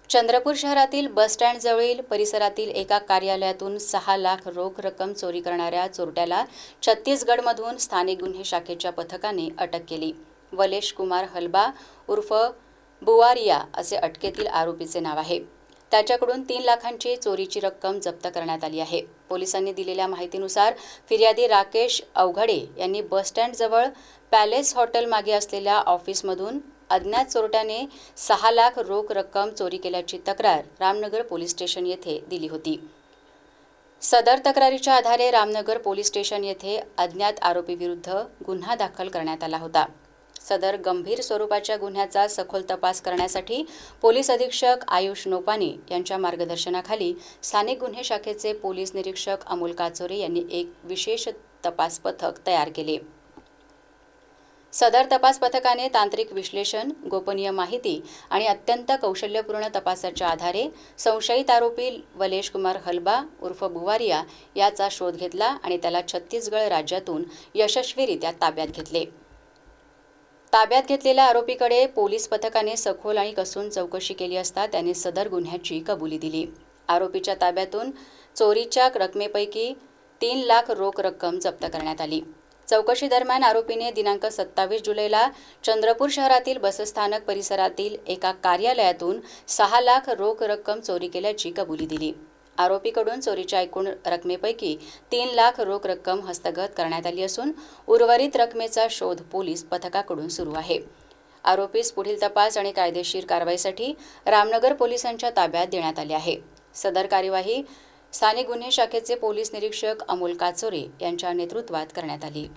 चंद्रपूर शहरातील बसस्टँडजवळील परिसरातील एका कार्यालयातून 6 लाख रोख रक्कम चोरी करणाऱ्या चोरट्याला छत्तीसगडमधून स्थानिक गुन्हे शाखेच्या पथकाने अटक केली। वलेश कुमार हलबा उर्फ बुवारिया असे अटकेतील आरोपीचे नाव आहे। त्याच्याकडून 3 लाखांची चोरीची रक्कम जप्त करण्यात आली आहे। पोलिसांनी दिलेल्या माहितीनुसार फिर्यादी राकेश अवघडे यांनी बसस्टँडजवळ पॅलेस हॉटेल मागे असलेल्या ऑफिसमधून अज्ञात चोरट्याने 6 लाख रोख रक्कम चोरी केल्याची तक्रार रामनगर पोलीस स्टेशन येथे दिली होती। सदर तक्रारीच्या आधारे रामनगर पोलीस स्टेशन येथे अज्ञात आरोपीविरुद्ध गुन्हा दाखल करण्यात आला होता। सदर गंभीर स्वरूपाच्या गुन्ह्याचा सखोल तपास करण्यासाठी पोलीस अधीक्षक आयुष नोपानी यांच्या मार्गदर्शनाखाली स्थानिक गुन्हे शाखेचे पोलीस निरीक्षक अमोल काचोरे यांनी एक विशेष तपास पथक तयार केले। सदर तपास पथकाने तांत्रिक विश्लेषण, गोपनीय माहिती आणि अत्यंत कौशल्यपूर्ण तपासाच्या आधारे संशयित आरोपी वलेश कुमार हलबा उर्फ बुवारिया याचा शोध घेतला आणि त्याला छत्तीसगड राज्यातून यशस्वीरित्या ताब्यात घेतले। ताब्यात घेतलेल्या आरोपीकडे पोलीस पथकाने सखोल आणि कसून चौकशी केली असता त्याने सदर गुन्ह्याची कबुली दिली। आरोपीच्या ताब्यातून चोरीच्या रकमेपैकी 3 लाख रोख रक्कम जप्त करण्यात आली। चौकशी दरम्यान आरोपीने दिनांक 27 जुलैला चंद्रपूर शहरातील बसस्थानक परिसरातील एका कार्यालयातून 6 लाख रोख रक्कम चोरी केल्याची कबुली दिली। आरोपीकडून चोरीच्या एकूण रकमेपैकी 3 लाख रोख रक्कम हस्तगत करण्यात आली असून उर्वरित रकमेचा शोध पोलीस पथकाकडून सुरू आहे। आरोपीस पुढील तपास आणि कायदेशीर कारवाईसाठी रामनगर पोलिसांच्या ताब्यात देण्यात आले आहे। सदर कार्यवाही स्थानिक गुन्हे शाखेचे पोलीस निरीक्षक अमोल काचोरे यांच्या नेतृत्वात करण्यात आली।